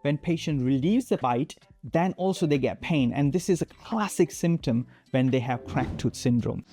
When patient relieves the bite, then also they get pain. And this is a classic symptom when they have cracked tooth syndrome.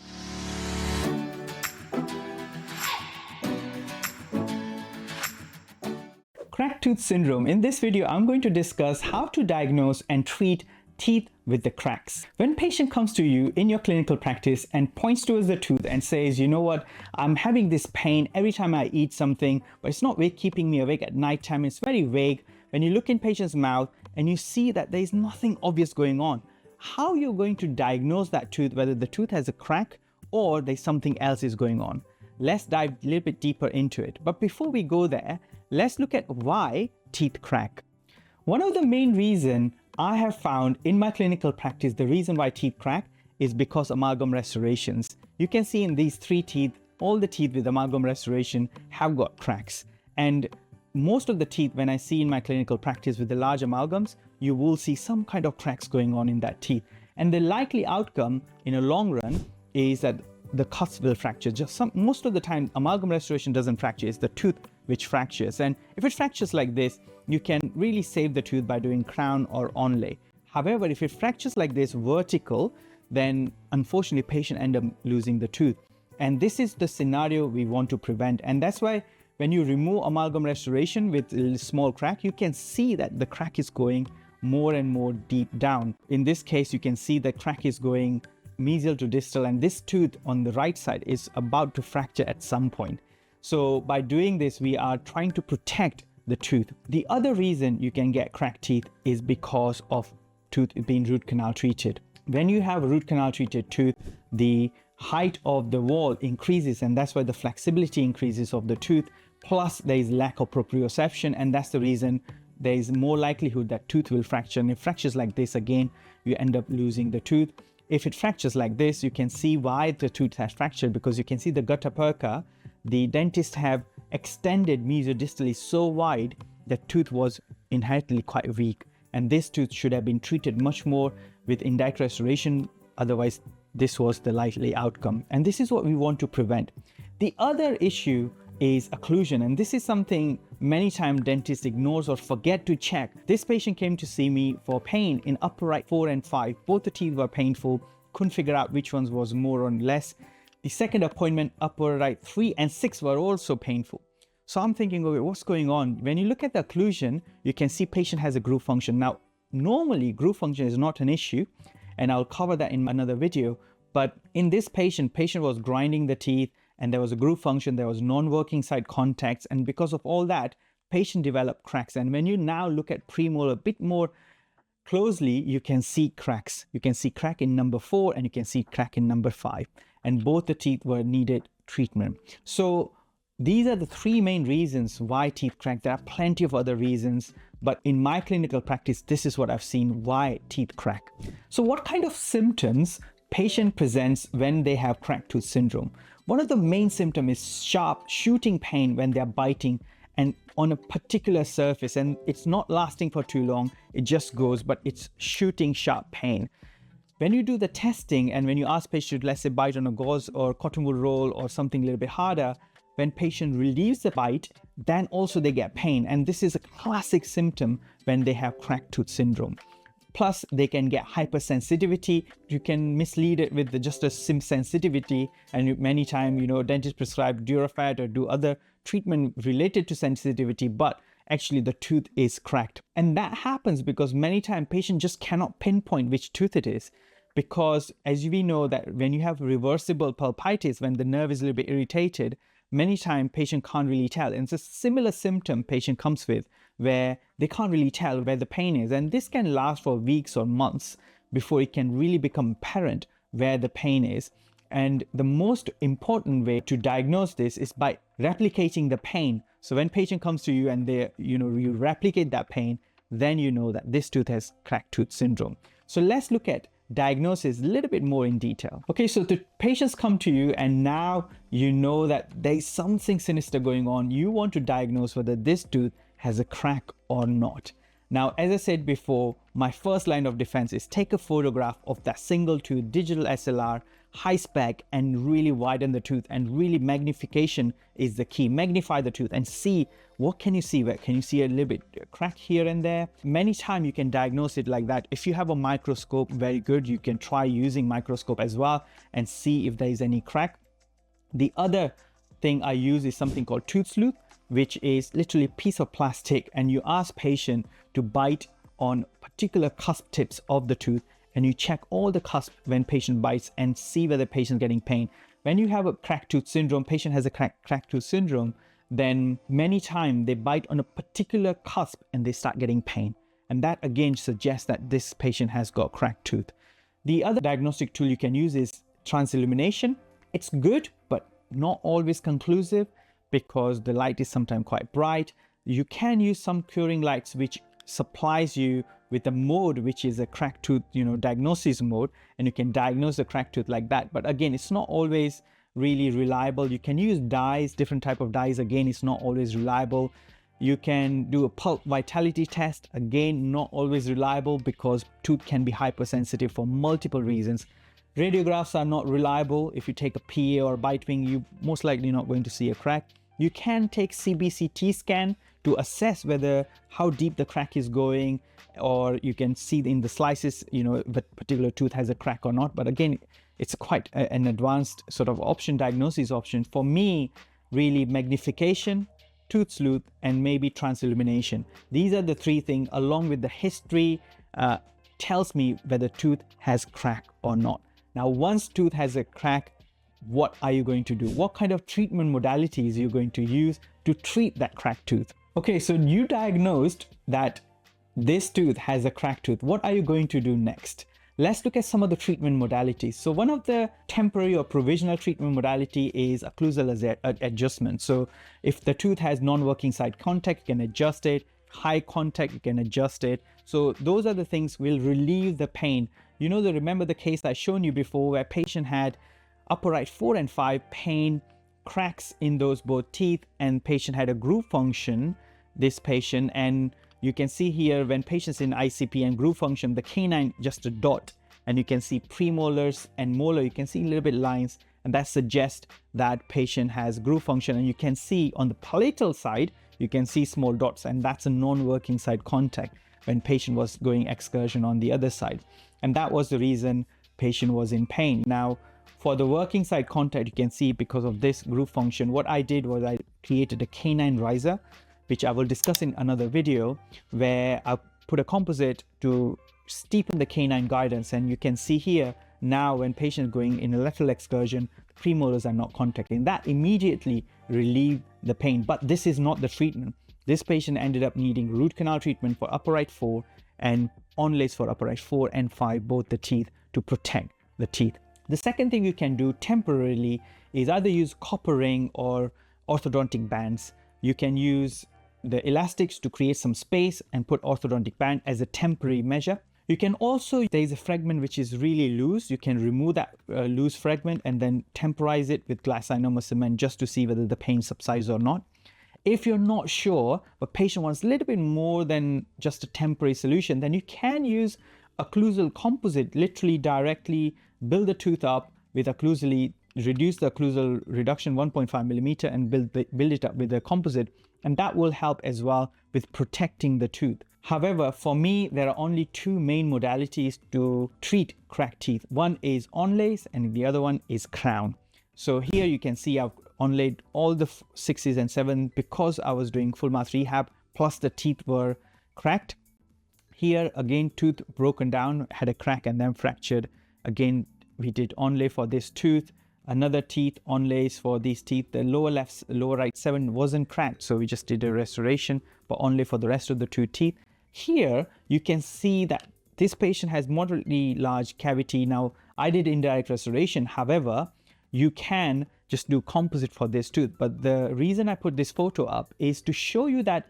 Cracked tooth syndrome. In this video, I'm going to discuss how to diagnose and treat teeth with the cracks. When patient comes to you in your clinical practice and points towards the tooth and says, you know what, I'm having this pain every time I eat something, but it's not keeping me awake at night time. It's very vague. When you look in patient's mouth and you see that there's nothing obvious going on, how you're going to diagnose that tooth, whether the tooth has a crack or there's something else is going on. Let's dive a little bit deeper into it. But before we go there, let's look at why teeth crack. One of the main reasons I have found in my clinical practice, the reason why teeth crack is because amalgam restorations. You can see in these three teeth, all the teeth with amalgam restoration have got cracks. And most of the teeth, when I see in my clinical practice with the large amalgams, you will see some kind of cracks going on in that teeth. And the likely outcome in a long run is that the cusp will fracture. Most of the time, amalgam restoration doesn't fracture, it's the tooth which fractures. And if it fractures like this, you can really save the tooth by doing crown or onlay. However, if it fractures like this vertical, then unfortunately patient end up losing the tooth. And this is the scenario we want to prevent. And that's why when you remove amalgam restoration with a small crack, you can see that the crack is going more and more deep down. In this case, you can see the crack is going mesial to distal, and this tooth on the right side is about to fracture at some point. So by doing this, we are trying to protect the tooth. The other reason you can get cracked teeth is because of tooth being root canal treated. When you have a root canal treated tooth, the height of the wall increases, and that's why the flexibility increases of the tooth. Plus there is lack of proprioception, and that's the reason there is more likelihood that tooth will fracture. And if it fractures like this, again, you end up losing the tooth. If it fractures like this, you can see why the tooth has fractured, because you can see the gutta perca, the dentist have extended mesiodistally so wide that tooth was inherently quite weak. And this tooth should have been treated much more with indirect restoration. Otherwise, this was the likely outcome. And this is what we want to prevent. The other issue is occlusion, and this is something many times dentists ignores or forget to check. This patient came to see me for pain in upper right 4 and 5. Both the teeth were painful, couldn't figure out which ones was more or less. The second appointment, upper right 3 and 6 were also painful. So I'm thinking, okay, what's going on? When you look at the occlusion, you can see patient has a groove function. Now, normally groove function is not an issue, and I'll cover that in another video. But in this patient was grinding the teeth, and there was a groove function, there was non-working side contacts, and because of all that, patient developed cracks. And when you now look at premolar a bit more closely, you can see cracks. You can see crack in number 4 and you can see crack in number 5. And both the teeth were needed treatment. So these are the 3 main reasons why teeth crack. There are plenty of other reasons, but in my clinical practice, this is what I've seen why teeth crack. So what kind of symptoms patient presents when they have cracked tooth syndrome? One of the main symptoms is sharp shooting pain when they're biting and on a particular surface, and it's not lasting for too long, it just goes, but it's shooting sharp pain. When you do the testing and when you ask patient to, let's say, bite on a gauze or cotton wool roll or something a little bit harder, when patient relieves the bite, then also they get pain. And this is a classic symptom when they have cracked tooth syndrome. Plus, they can get hypersensitivity. You can mislead it with just a sim sensitivity, and many times, dentists prescribe Durafat or do other treatment related to sensitivity, but actually the tooth is cracked. And that happens because many times patients just cannot pinpoint which tooth it is, because as we know that when you have reversible pulpitis, when the nerve is a little bit irritated, many times patient can't really tell. And it's a similar symptom patient comes with, where they can't really tell where the pain is. And this can last for weeks or months before it can really become apparent where the pain is. And the most important way to diagnose this is by replicating the pain. So when patient comes to you and you replicate that pain, then you know that this tooth has cracked tooth syndrome. So let's look at diagnosis a little bit more in detail. Okay, so the patients come to you and now you know that there's something sinister going on. You want to diagnose whether this tooth has a crack or not. Now, as I said before, my first line of defense is take a photograph of that single tooth, digital SLR, high spec, and really widen the tooth, and really magnification is the key. Magnify the tooth and see what can you see? Where can you see a little bit crack here and there? Many times you can diagnose it like that. If you have a microscope, very good. You can try using microscope as well and see if there is any crack. The other thing I use is something called tooth sleuth, which is literally a piece of plastic, and you ask patient to bite on particular cusp tips of the tooth, and you check all the cusp when patient bites and see whether patient getting pain. When you have a cracked tooth syndrome, patient has a cracked tooth syndrome, then many times they bite on a particular cusp and they start getting pain. And that again suggests that this patient has got cracked tooth. The other diagnostic tool you can use is transillumination. It's good, but not always conclusive because the light is sometimes quite bright. You can use some curing lights which supplies you with a mode which is a cracked tooth, diagnosis mode, and you can diagnose the cracked tooth like that. But again, it's not always really reliable. You can use dyes, different type of dyes. Again, it's not always reliable. You can do a pulp vitality test. Again, not always reliable because tooth can be hypersensitive for multiple reasons. Radiographs are not reliable. If you take a PA or bite wing, you most likely not going to see a crack. You can take CBCT scan to assess whether how deep the crack is going, or you can see in the slices, that particular tooth has a crack or not. But again, it's quite an advanced sort of diagnosis option. For me, really magnification, tooth sleuth, and maybe transillumination. These are the three things, along with the history, tells me whether tooth has crack or not. Now, once tooth has a crack, what are you going to do? What kind of treatment modalities are you going to use to treat that cracked tooth? Okay, so you diagnosed that this tooth has a cracked tooth. What are you going to do next? Let's look at some of the treatment modalities. So one of the temporary or provisional treatment modality is occlusal adjustment. So if the tooth has non-working side contact, you can adjust it. High contact, you can adjust it. So those are the things will relieve the pain. Remember the case I shown you before where patient had upper right 4 and 5 pain, cracks in those both teeth, and patient had a groove function, this patient, and you can see here when patients in ICP and groove function, the canine just a dot, and you can see premolars and molar, you can see a little bit lines, and that suggests that patient has groove function. And you can see on the palatal side, you can see small dots, and that's a non-working side contact when patient was going excursion on the other side. And that was the reason patient was in pain. Now, for the working side contact, you can see because of this groove function, what I did was I created a canine riser, which I will discuss in another video, where I put a composite to steepen the canine guidance. And you can see here now when patient is going in a lateral excursion, premolars are not contacting. That immediately relieved the pain. But this is not the treatment. This patient ended up needing root canal treatment for upper right 4 and onlays for upper right 4 and 5, both the teeth, to protect the teeth. The second thing you can do temporarily is either use copper ring or orthodontic bands. You can use the elastics to create some space and put orthodontic band as a temporary measure. You can also, there is a fragment which is really loose. You can remove that loose fragment and then temporize it with glass ionomer cement just to see whether the pain subsides or not. If you're not sure, but patient wants a little bit more than just a temporary solution, then you can use occlusal composite, literally directly build the tooth up with occlusally, reduce the occlusal reduction 1.5 millimeter and build it up with a composite, and that will help as well with protecting the tooth. However, for me, there are only two main modalities to treat cracked teeth. One is onlays and the other one is crown. So here you can see I've onlayed all the 6s and 7s because I was doing full mouth rehab, plus the teeth were cracked. Here again, tooth broken down, had a crack and then fractured. Again, we did onlay for this tooth, another teeth onlays for these teeth. The lower right 7 wasn't cracked, so we just did a restoration, but only for the rest of the 2 teeth. Here you can see that this patient has moderately large cavity. Now I did indirect restoration. However, you can just do composite for this tooth. But the reason I put this photo up is to show you that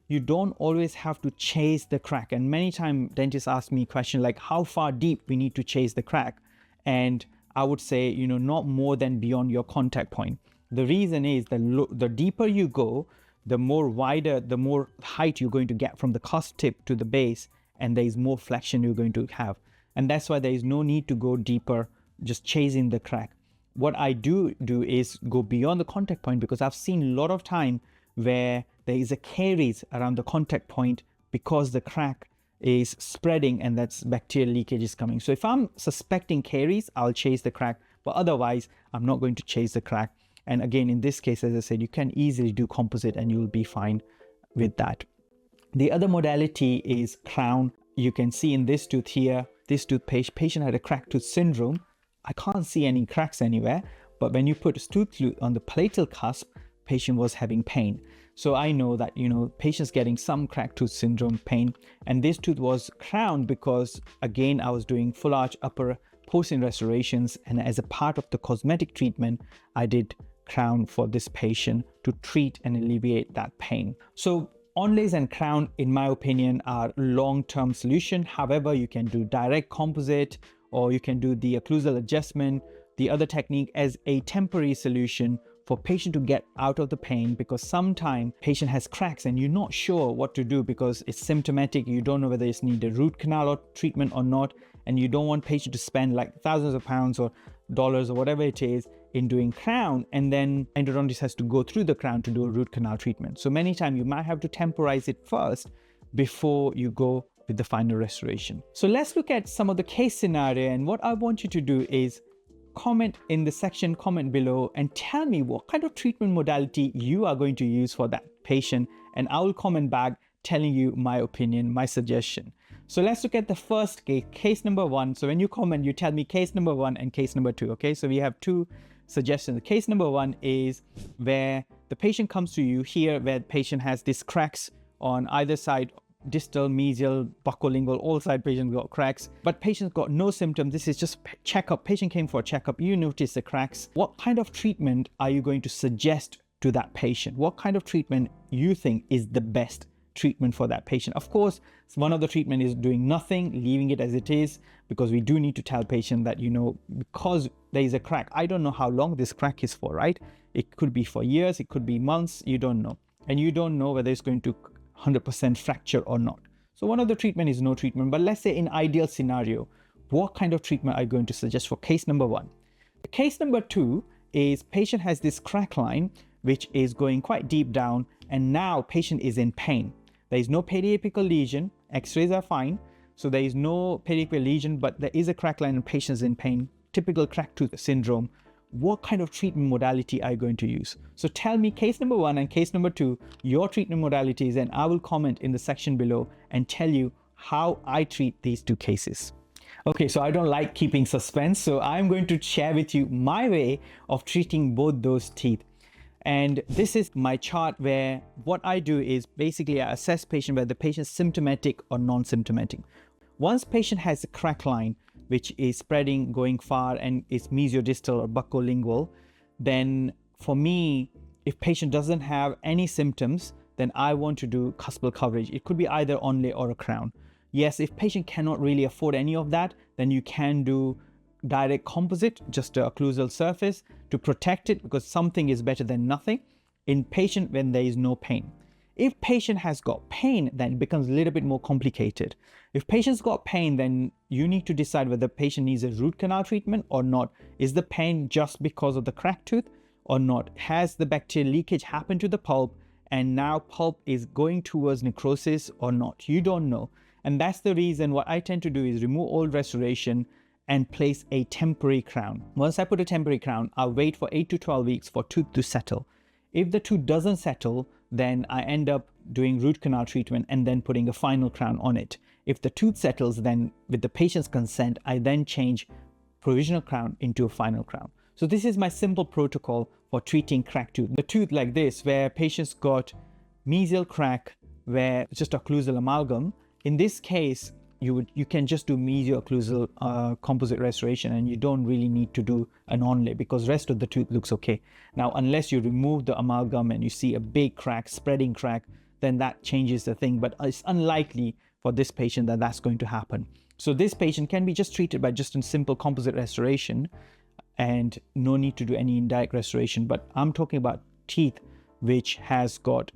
you don't always have to chase the crack. And many times dentists ask me questions like how far deep we need to chase the crack. And I would say, not more than beyond your contact point. The reason is the deeper you go, the more wider, the more height you're going to get from the cusp tip to the base, and there is more flexion you're going to have. And that's why there is no need to go deeper, just chasing the crack. What I do is go beyond the contact point, because I've seen a lot of time where there is a caries around the contact point because the crack is spreading and that's bacterial leakage is coming. So if I'm suspecting caries, I'll chase the crack, but otherwise I'm not going to chase the crack. And again, in this case, as I said, you can easily do composite and you'll be fine with that. The other modality is crown. You can see in this tooth here, this tooth patient had a cracked tooth syndrome. I can't see any cracks anywhere, but when you put a tooth glue on the palatal cusp, patient was having pain. So I know that, patient's getting some cracked tooth syndrome pain. And this tooth was crowned because, again, I was doing full arch upper porcelain restorations. And as a part of the cosmetic treatment, I did crown for this patient to treat and alleviate that pain. So onlays and crown, in my opinion, are long-term solution. However, you can do direct composite, or you can do the occlusal adjustment, the other technique, as a temporary solution for patient to get out of the pain, because sometimes patient has cracks and you're not sure what to do because it's symptomatic. You don't know whether it's need a root canal or treatment or not, and you don't want patient to spend like thousands of pounds or dollars or whatever it is in doing crown, and then endodontist has to go through the crown to do a root canal treatment. So many times you might have to temporize it first before you go with the final restoration. So let's look at some of the case scenario, and what I want you to do is comment in the section, comment below, and tell me what kind of treatment modality you are going to use for that patient, and I will comment back telling you my opinion, my suggestion. So let's look at the first case number 1. So when you comment, you tell me case number 1 and case number 2. Okay, so we have 2 suggestions. Case number 1 is where the patient comes to you here, where the patient has these cracks on either side, distal, mesial, buccolingual, all side patient got cracks, but patient's got no symptoms. This is just checkup. Patient came for a checkup. You notice the cracks. What kind of treatment are you going to suggest to that patient? What kind of treatment you think is the best treatment for that patient? Of course, one of the treatment is doing nothing, leaving it as it is, because we do need to tell patient that, because there is a crack, I don't know how long this crack is for, right? It could be for years, it could be months, you don't know. And you don't know whether it's going to 100% fracture or not. So one of the treatment is no treatment, but let's say in ideal scenario, what kind of treatment are you going to suggest for case number 1? Case number 2 is patient has this crack line, which is going quite deep down, and now patient is in pain. There is no periapical lesion, x-rays are fine, so there is no periapical lesion, but there is a crack line and patient is in pain, typical cracked tooth syndrome. What kind of treatment modality are you going to use? So tell me case number 1 and case number 2, your treatment modalities, and I will comment in the section below and tell you how I treat these 2 cases. Okay, so I don't like keeping suspense, so I'm going to share with you my way of treating both those teeth. And this is my chart where what I do is basically I assess patient whether the patient is symptomatic or non-symptomatic. Once patient has a crack line, which is spreading, going far, and is mesiodistal or buccolingual, then for me, if patient doesn't have any symptoms, then I want to do cuspal coverage. It could be either onlay or a crown. Yes, if patient cannot really afford any of that, then you can do direct composite, just a occlusal surface to protect it, because something is better than nothing in patient when there is no pain. If patient has got pain, then it becomes a little bit more complicated. If patient's got pain, then you need to decide whether patient needs a root canal treatment or not. Is the pain just because of the cracked tooth or not? Has the bacterial leakage happened to the pulp and now pulp is going towards necrosis or not? You don't know. And that's the reason what I tend to do is remove old restoration and place a temporary crown. Once I put a temporary crown, I'll wait for 8 to 12 weeks for tooth to settle. If the tooth doesn't settle, then I end up doing root canal treatment and then putting a final crown on it. If the tooth settles, then with the patient's consent, I then change provisional crown into a final crown. So this is my simple protocol for treating cracked tooth. The tooth like this, where patients got mesial crack, where it's just occlusal amalgam. In this case, you can just do mesio-occlusal composite restoration, and you don't really need to do an onlay because rest of the tooth looks okay. Now, unless you remove the amalgam and you see a big crack, spreading crack, then that changes the thing, but it's unlikely for this patient that that's going to happen. So this patient can be just treated by just a simple composite restoration and no need to do any indirect restoration. But I'm talking about teeth which has got,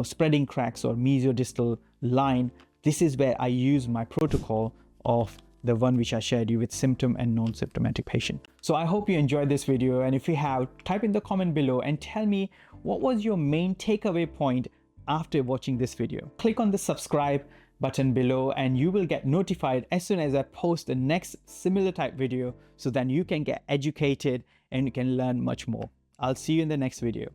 spreading cracks or mesiodistal line. This is where I use my protocol of the one which I shared you with symptom and non-symptomatic patient. So I hope you enjoyed this video, and if you have, type in the comment below and tell me what was your main takeaway point after watching this video. Click on the subscribe button below and you will get notified as soon as I post the next similar type video, so that you can get educated and you can learn much more. I'll see you in the next video.